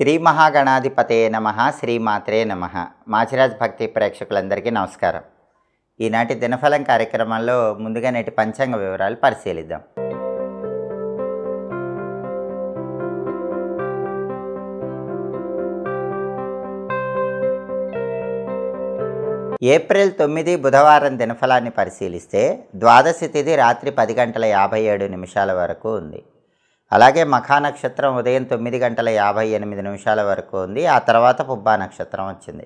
శ్రీ మహాగణాధిపతయే నమః శ్రీమాత్రే నమః. మాచిరాజ్ భక్తి ప్రేక్షకులందరికీ నమస్కారం. ఈనాటి దినఫలం కార్యక్రమంలో ముందుగా నేటి పంచాంగ వివరాలు పరిశీలిద్దాం. ఏప్రిల్ 9 బుధవారం దినఫలాన్ని పరిశీలిస్తే ద్వాదశి తిథి రాత్రి 10:57 వరకు ఉంది. అలాగే మఖా నక్షత్రం ఉదయం 9:58 వరకు ఉంది. ఆ తర్వాత పుబ్బా నక్షత్రం వచ్చింది.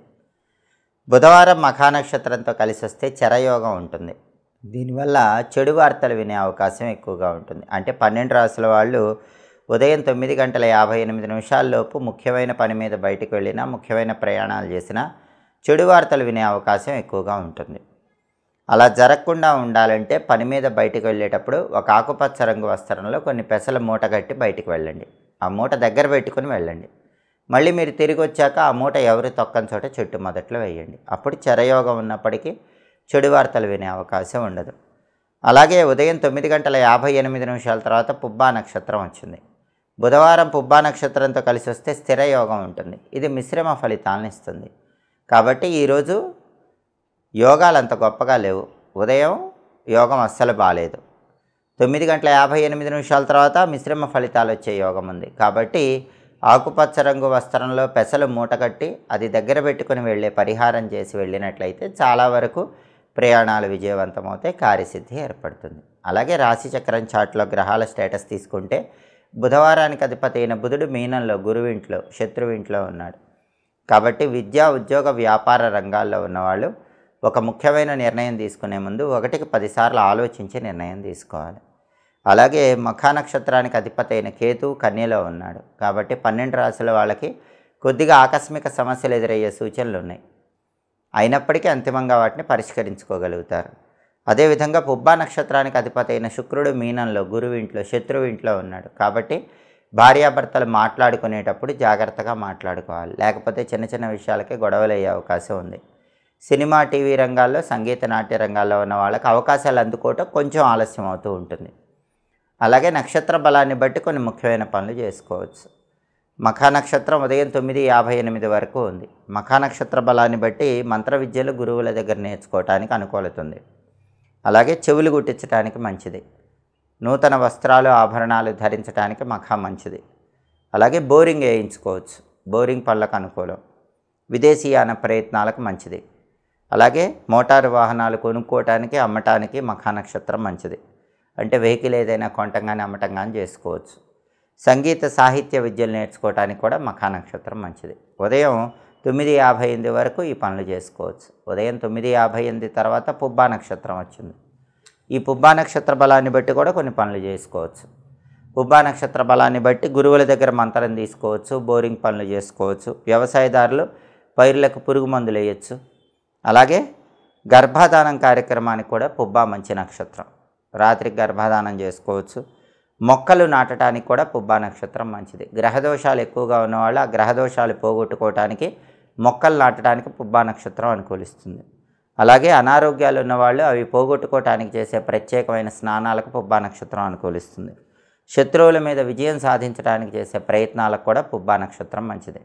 బుధవారం మఖా నక్షత్రంతో కలిసి వస్తే చరయోగం ఉంటుంది. దీనివల్ల చెడు వార్తలు వినే అవకాశం ఎక్కువగా ఉంటుంది. అంటే 12 రాసుల వాళ్ళు ఉదయం 9:58 లోపు ముఖ్యమైన పని మీద బయటకు వెళ్ళినా, ముఖ్యమైన ప్రయాణాలు చేసినా చెడు వార్తలు వినే అవకాశం ఎక్కువగా ఉంటుంది. అలా జరగకుండా ఉండాలంటే పని మీద బయటకు వెళ్ళేటప్పుడు ఒక ఆకుపచ్చ రంగు వస్త్రంలో కొన్ని పెసలు మూట కట్టి బయటికి వెళ్ళండి. ఆ మూట దగ్గర పెట్టుకుని వెళ్ళండి. మళ్ళీ మీరు తిరిగి వచ్చాక ఆ మూట ఎవరు తొక్కని చోట చెట్టు మొదట్లో వేయండి. అప్పుడు చరయోగం ఉన్నప్పటికీ చెడు వార్తలు వినే అవకాశం ఉండదు. అలాగే ఉదయం 9:58 తర్వాత పుబ్బా నక్షత్రం వచ్చింది. బుధవారం పుబ్బా నక్షత్రంతో కలిసి వస్తే స్థిర యోగం ఉంటుంది. ఇది మిశ్రమ ఫలితాలను ఇస్తుంది. కాబట్టి ఈరోజు యోగాలు అంత గొప్పగా లేవు. ఉదయం యోగం అస్సలు బాగాలేదు. 9:58 తర్వాత మిశ్రమ ఫలితాలు వచ్చే యోగం ఉంది. కాబట్టి ఆకుపచ్చ రంగు వస్త్రంలో పెసలు మూటగట్టి అది దగ్గర పెట్టుకుని వెళ్ళే పరిహారం చేసి వెళ్ళినట్లయితే చాలా వరకు ప్రయాణాలు విజయవంతమవుతాయి, కార్యసిద్ధి ఏర్పడుతుంది. అలాగే రాశిచక్రం చాట్లో గ్రహాల స్టేటస్ తీసుకుంటే బుధవారానికి అధిపతి అయిన బుధుడు మీనంలో, గురువింట్లో, శత్రువింట్లో ఉన్నాడు. కాబట్టి విద్యా, ఉద్యోగ, వ్యాపార రంగాల్లో ఉన్నవాళ్ళు ఒక ముఖ్యమైన నిర్ణయం తీసుకునే ముందు 1కి 10 సార్లు ఆలోచించి నిర్ణయం తీసుకోవాలి. అలాగే మఖా నక్షత్రానికి అధిపతి అయిన కేతువు కన్యలో ఉన్నాడు. కాబట్టి 12 రాశుల వాళ్ళకి కొద్దిగా ఆకస్మిక సమస్యలు ఎదురయ్యే సూచనలు ఉన్నాయి. అయినప్పటికీ అంతిమంగా వాటిని పరిష్కరించుకోగలుగుతారు. అదేవిధంగా పుబ్బా నక్షత్రానికి అధిపతి అయిన శుక్రుడు మీనంలో, గురువింట్లో, శత్రువింట్లో ఉన్నాడు. కాబట్టి భార్యాభర్తలు మాట్లాడుకునేటప్పుడు జాగ్రత్తగా మాట్లాడుకోవాలి. లేకపోతే చిన్న చిన్న విషయాలకే గొడవలు అయ్యే అవకాశం ఉంది. సినిమా, టీవీ రంగాల్లో, సంగీత, నాట్య రంగాల్లో ఉన్న వాళ్ళకి అవకాశాలు అందుకోవటం కొంచెం ఆలస్యం అవుతూ ఉంటుంది. అలాగే నక్షత్ర బలాన్ని బట్టి కొన్ని ముఖ్యమైన పనులు చేసుకోవచ్చు. మఖా నక్షత్రం ఉదయం 9:58 వరకు ఉంది. మఖా నక్షత్ర బలాన్ని బట్టి మంత్ర విద్యలు గురువుల దగ్గర నేర్చుకోవటానికి అనుకూలత ఉంది. అలాగే చెవులు గుట్టించడానికి మంచిది. నూతన వస్త్రాలు, ఆభరణాలు ధరించడానికి మఖా మంచిది. అలాగే బోరింగ్ వేయించుకోవచ్చు. బోరింగ్ పనులకు అనుకూలం. విదేశీయాన ప్రయత్నాలకు మంచిది. అలాగే మోటారు వాహనాలు కొనుక్కోవటానికి, అమ్మటానికి మఖా నక్షత్రం మంచిది. అంటే వెహికల్ ఏదైనా కొనటం కానీ అమ్మటం కానీ చేసుకోవచ్చు. సంగీత, సాహిత్య విద్యలు నేర్చుకోవటానికి కూడా మఖా నక్షత్రం మంచిది. ఉదయం 9:58 వరకు ఈ పనులు చేసుకోవచ్చు. ఉదయం 9:58 తర్వాత పుబ్బా నక్షత్రం వచ్చింది. ఈ పుబ్బా నక్షత్ర బలాన్ని బట్టి కూడా కొన్ని పనులు చేసుకోవచ్చు. పుబ్బా నక్షత్ర బలాన్ని బట్టి గురువుల దగ్గర మంత్రం తీసుకోవచ్చు, బోరింగ్ పనులు చేసుకోవచ్చు. వ్యవసాయదారులు పైర్లకు పురుగు మందులు వేయచ్చు. అలాగే గర్భాధానం కార్యక్రమానికి కూడా పుబ్బా మంచి నక్షత్రం. రాత్రికి గర్భాధానం చేసుకోవచ్చు. మొక్కలు నాటడానికి కూడా పుబ్బా నక్షత్రం మంచిది. గ్రహదోషాలు ఎక్కువగా ఉన్నవాళ్ళు ఆ గ్రహదోషాలు పోగొట్టుకోవటానికి మొక్కలు నాటడానికి పుబ్బా నక్షత్రం అనుకూలిస్తుంది. అలాగే అనారోగ్యాలు ఉన్నవాళ్ళు అవి పోగొట్టుకోవటానికి చేసే ప్రత్యేకమైన స్నానాలకు పుబ్బా నక్షత్రం అనుకూలిస్తుంది. శత్రువుల మీద విజయం సాధించడానికి చేసే ప్రయత్నాలకు కూడా పుబ్బా నక్షత్రం మంచిది.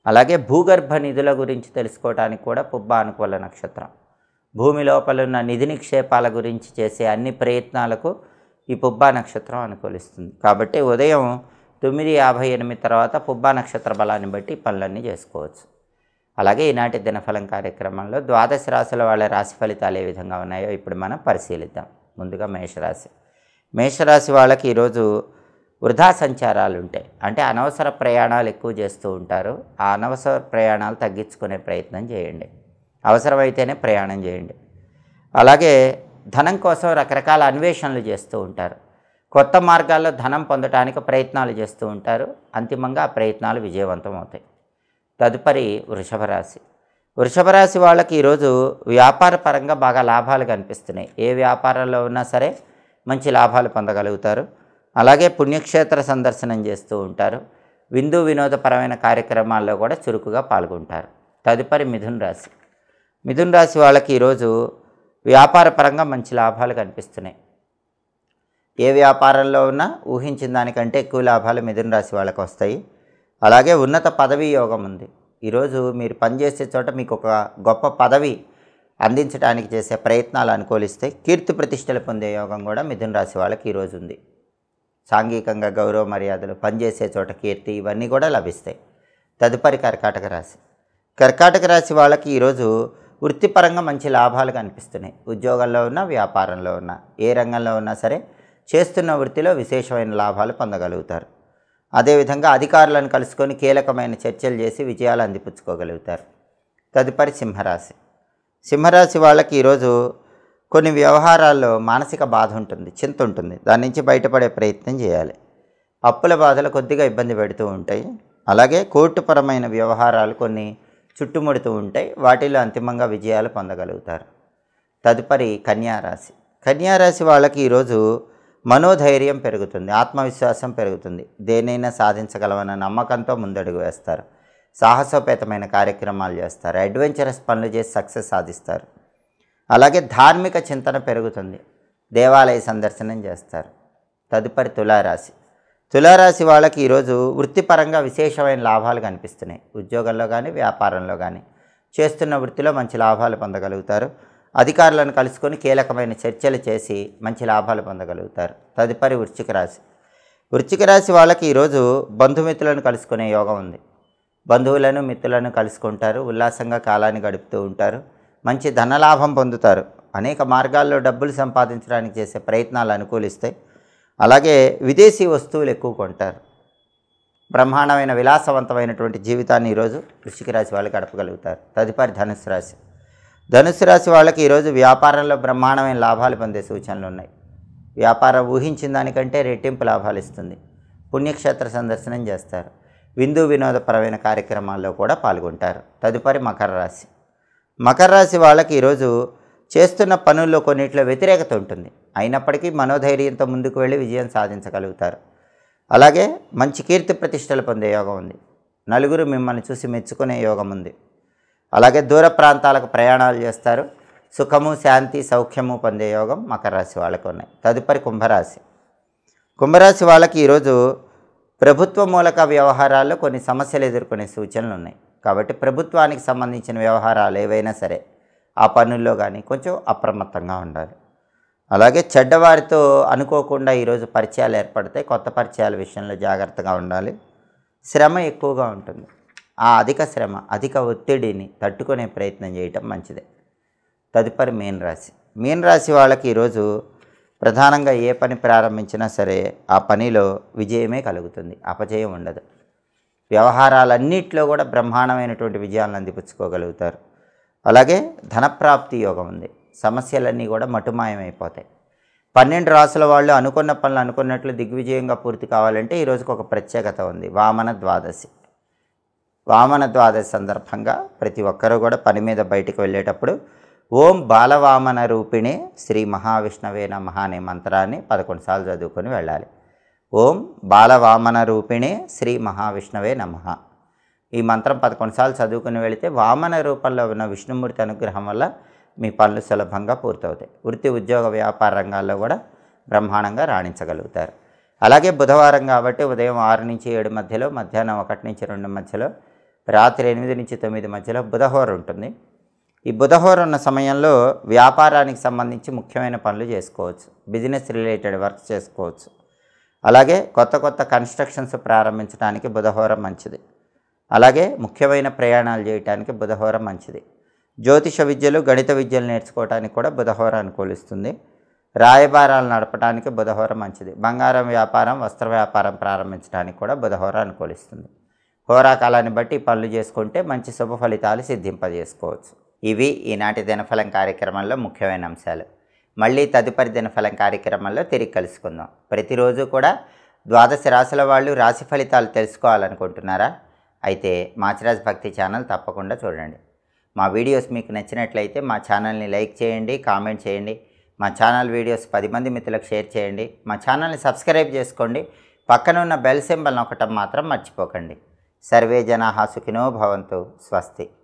అలాగే భూగర్భ నిధుల గురించి తెలుసుకోవడానికి కూడా పుబ్బా అనుకూల నక్షత్రం. భూమి లోపల ఉన్న నిధి నిక్షేపాల గురించి చేసే అన్ని ప్రయత్నాలకు ఈ పుబ్బా నక్షత్రం అనుకూలిస్తుంది. కాబట్టి ఉదయం 9:58 తర్వాత పుబ్బా నక్షత్ర బలాన్ని బట్టి పనులన్నీ చేసుకోవచ్చు. అలాగే ఈనాటి దినఫలం కార్యక్రమంలో ద్వాదశ రాశుల వాళ్ళ రాశి ఫలితాలు ఏ విధంగా ఉన్నాయో ఇప్పుడు మనం పరిశీలిద్దాం. ముందుగా మేషరాశి. మేషరాశి వాళ్ళకి ఈరోజు వృధా సంచారాలు ఉంటాయి. అంటే అనవసర ప్రయాణాలు ఎక్కువ చేస్తూ ఉంటారు. ఆ అనవసర ప్రయాణాలు తగ్గించుకునే ప్రయత్నం చేయండి. అవసరమైతేనే ప్రయాణం చేయండి. అలాగే ధనం కోసం రకరకాల అన్వేషణలు చేస్తూ ఉంటారు. కొత్త మార్గాల్లో ధనం పొందడానికి ప్రయత్నాలు చేస్తూ ఉంటారు. అంతిమంగా ఆ ప్రయత్నాలు విజయవంతం అవుతాయి. తదుపరి వృషభ రాశి. వృషభ రాశి వాళ్ళకి ఈరోజు వ్యాపార పరంగా బాగా లాభాలు కనిపిస్తున్నాయి. ఏ వ్యాపారంలో ఉన్నా సరే మంచి లాభాలు పొందగలుగుతారు. అలాగే పుణ్యక్షేత్ర సందర్శనం చేస్తూ ఉంటారు. విందు వినోదపరమైన కార్యక్రమాల్లో కూడా చురుకుగా పాల్గొంటారు. తదుపరి మిథున రాశి. మిథున రాశి వాళ్ళకి ఈరోజు వ్యాపార పరంగా మంచి లాభాలు కనిపిస్తున్నాయి. ఏ వ్యాపారంలో ఉన్నా ఊహించిన దానికంటే ఎక్కువ లాభాలు మిథున రాశి వాళ్ళకి వస్తాయి. అలాగే ఉన్నత పదవీ యోగం ఉంది. ఈరోజు మీరు పనిచేసే చోట మీకు ఒక గొప్ప పదవి అందించడానికి చేసే ప్రయత్నాలు అనుకూలిస్తే కీర్తి ప్రతిష్టలు పొందే యోగం కూడా మిథున రాశి వాళ్ళకి ఈరోజు ఉంది. సాంఘికంగా గౌరవ మర్యాదలు, పనిచేసే చోట కీర్తి, ఇవన్నీ కూడా లభిస్తాయి. తదుపరి కర్కాటక రాశి. కర్కాటక రాశి వాళ్ళకి ఈరోజు వృత్తిపరంగా మంచి లాభాలు కనిపిస్తున్నాయి. ఉద్యోగంలో ఉన్నా, వ్యాపారంలో ఉన్నా, ఏ రంగంలో ఉన్నా సరే చేస్తున్న వృత్తిలో విశేషమైన లాభాలు పొందగలుగుతారు. అదేవిధంగా అధికారులను కలుసుకొని కీలకమైన చర్చలు చేసి విజయాలు అందిపుచ్చుకోగలుగుతారు. తదుపరి సింహరాశి. సింహరాశి వాళ్ళకి ఈరోజు కొన్ని వ్యవహారాల్లో మానసిక బాధ ఉంటుంది, చింత ఉంటుంది. దాని నుంచి బయటపడే ప్రయత్నం చేయాలి. అప్పుల బాధలు కొద్దిగా ఇబ్బంది పెడుతూ ఉంటాయి. అలాగే కోర్టుపరమైన వ్యవహారాలు కొన్ని చుట్టుముడుతూ ఉంటాయి. వాటిలో అంతిమంగా విజయాలు పొందగలుగుతారు. తదుపరి కన్యారాశి. కన్యారాశి వాళ్ళకి ఈరోజు మనోధైర్యం పెరుగుతుంది, ఆత్మవిశ్వాసం పెరుగుతుంది. దేనైనా సాధించగలమన్న నమ్మకంతో ముందడుగు వేస్తారు. సాహసోపేతమైన కార్యక్రమాలు చేస్తారు. అడ్వెంచరస్ పనులు చేసి సక్సెస్ సాధిస్తారు. అలాగే ధార్మిక చింతన పెరుగుతుంది. దేవాలయ సందర్శనం చేస్తారు. తదుపరి తులారాశి. తులారాశి వాళ్ళకి ఈరోజు వృత్తిపరంగా విశేషమైన లాభాలు కనిపిస్తున్నాయి. ఉద్యోగంలో కానీ, వ్యాపారంలో కానీ చేస్తున్న వృత్తిలో మంచి లాభాలు పొందగలుగుతారు. అధికారులను కలుసుకొని కీలకమైన చర్చలు చేసి మంచి లాభాలు పొందగలుగుతారు. తదుపరి వృశ్చిక రాశి. వృశ్చిక రాశి వాళ్ళకి ఈరోజు బంధుమిత్రులను కలుసుకునే యోగం ఉంది. బంధువులను, మిత్రులను కలుసుకుంటారు. ఉల్లాసంగా కాలాన్ని గడుపుతూ ఉంటారు. మంచి ధనలాభం పొందుతారు. అనేక మార్గాల్లో డబ్బులు సంపాదించడానికి చేసే ప్రయత్నాలు అనుకూలిస్తాయి. అలాగే విదేశీ వస్తువులు ఎక్కువ కొంటారు. బ్రహ్మాండమైన విలాసవంతమైనటువంటి జీవితాన్ని ఈరోజు వృశ్చిక రాశి వాళ్ళు గడపగలుగుతారు. తదుపరి ధనుస్సు రాశి. ధనుస్సు రాశి వాళ్ళకి ఈరోజు వ్యాపారంలో బ్రహ్మాండమైన లాభాలు పొందే సూచనలు ఉన్నాయి. వ్యాపారం ఊహించిన దానికంటే రెట్టింపు లాభాలు ఇస్తుంది. పుణ్యక్షేత్ర సందర్శనం చేస్తారు. విందు వినోదపరమైన కార్యక్రమాల్లో కూడా పాల్గొంటారు. తదుపరి మకర రాశి. మకర రాశి వాళ్ళకి ఈరోజు చేస్తున్న పనుల్లో కొన్నిట్లో వ్యతిరేకత ఉంటుంది. అయినప్పటికీ మనోధైర్యంతో ముందుకు వెళ్ళి విజయం సాధించగలుగుతారు. అలాగే మంచి కీర్తి ప్రతిష్టలు పొందే యోగం ఉంది. నలుగురు మిమ్మల్ని చూసి మెచ్చుకునే యోగం ఉంది. అలాగే దూర ప్రాంతాలకు ప్రయాణాలు చేస్తారు. సుఖము, శాంతి, సౌఖ్యము పొందే యోగం మకర రాశి వాళ్ళకు ఉన్నాయి. తదుపరి కుంభరాశి. కుంభరాశి వాళ్ళకి ఈరోజు ప్రభుత్వ మూలక వ్యవహారాల్లో కొన్ని సమస్యలు ఎదుర్కొనే సూచనలు ఉన్నాయి. కాబట్టి ప్రభుత్వానికి సంబంధించిన వ్యవహారాలు ఏవైనా సరే ఆ పనుల్లో కానీ కొంచెం అప్రమత్తంగా ఉండాలి. అలాగే చెడ్డవారితో అనుకోకుండా ఈరోజు పరిచయాలు ఏర్పడతాయి. కొత్త పరిచయాల విషయంలో జాగ్రత్తగా ఉండాలి. శ్రమ ఎక్కువగా ఉంటుంది. ఆ అధిక శ్రమ, అధిక ఒత్తిడిని తట్టుకునే ప్రయత్నం చేయటం మంచిదే. తదుపరి మీన రాశి. మీన రాశి వాళ్ళకి ఈరోజు ప్రధానంగా ఏ పని ప్రారంభించినా సరే ఆ పనిలో విజయమే కలుగుతుంది, అపజయం ఉండదు. వ్యవహారాలన్నింటిలో కూడా బ్రహ్మాండమైనటువంటి విజయాలను అందిపుచ్చుకోగలుగుతారు. అలాగే ధనప్రాప్తి యోగం ఉంది. సమస్యలన్నీ కూడా మటుమాయమైపోతాయి. 12 రాసుల వాళ్ళు అనుకున్న పనులు అనుకున్నట్లు దిగ్విజయంగా పూర్తి కావాలంటే ఈరోజుకు ఒక ప్రత్యేకత ఉంది. వామన ద్వాదశి. వామన ద్వాదశి సందర్భంగా ప్రతి ఒక్కరూ కూడా పని మీద బయటికి వెళ్ళేటప్పుడు ఓం బాలవామన రూపిణే శ్రీ మహావిష్ణవే నమః అనే మంత్రాన్ని 11 సార్లు చదువుకొని వెళ్ళాలి. ఓం బాలవామన రూపిణే శ్రీ మహావిష్ణవే నమః. ఈ మంత్రం 11 సార్లు చదువుకుని వెళితే వామన రూపంలో ఉన్న విష్ణుమూర్తి అనుగ్రహం వల్ల మీ పనులు సులభంగా పూర్తవుతాయి. వృత్తి, ఉద్యోగ, వ్యాపార రంగాల్లో కూడా బ్రహ్మాండంగా రాణించగలుగుతారు. అలాగే బుధవారం కాబట్టి ఉదయం 6 నుంచి 7 మధ్యలో, మధ్యాహ్నం 1 నుంచి 2 మధ్యలో, రాత్రి 8 నుంచి 9 మధ్యలో బుధహోర ఉంటుంది. ఈ బుధహోర ఉన్న సమయంలో వ్యాపారానికి సంబంధించి ముఖ్యమైన పనులు చేసుకోవచ్చు. బిజినెస్ రిలేటెడ్ వర్క్ చేసుకోవచ్చు. అలాగే కొత్త కన్స్ట్రక్షన్స్ ప్రారంభించడానికి బుధహోర మంచిది. అలాగే ముఖ్యమైన ప్రయాణాలు చేయడానికి బుధహోర మంచిది. జ్యోతిష విద్యలు, గణిత విద్యలు నేర్చుకోవడానికి కూడా బుధహోర అనుకూలిస్తుంది. రాయబారాలు నడపడానికి బుధహోర మంచిది. బంగారం వ్యాపారం, వస్త్ర వ్యాపారం ప్రారంభించడానికి కూడా బుధహోర అనుకూలిస్తుంది. హోరాకాలాన్ని బట్టి పనులు చేసుకుంటే మంచి శుభ ఫలితాలు సిద్ధింపజేసుకోవచ్చు. ఇవి ఈనాటి దినఫలం కార్యక్రమంలో ముఖ్యమైన అంశాలు. మళ్ళీ తదుపరి దినఫలం కార్యక్రమంలో తిరిగి కలుసుకుందాం. ప్రతిరోజు కూడా ద్వాదశ రాశుల వాళ్ళు రాశి ఫలితాలు తెలుసుకోవాలనుకుంటున్నారా? అయితే మాచిరాజ్ భక్తి ఛానల్ తప్పకుండా చూడండి. మా వీడియోస్ మీకు నచ్చినట్లయితే మా ఛానల్ని లైక్ చేయండి, కామెంట్ చేయండి. మా ఛానల్ వీడియోస్ 10 మంది మిత్రులకు షేర్ చేయండి. మా ఛానల్ని సబ్స్క్రైబ్ చేసుకోండి. పక్కన ఉన్న బెల్ సింబల్ నొక్కటం మాత్రం మర్చిపోకండి. సర్వే జనాః సుఖినో భవంతు. స్వస్తి.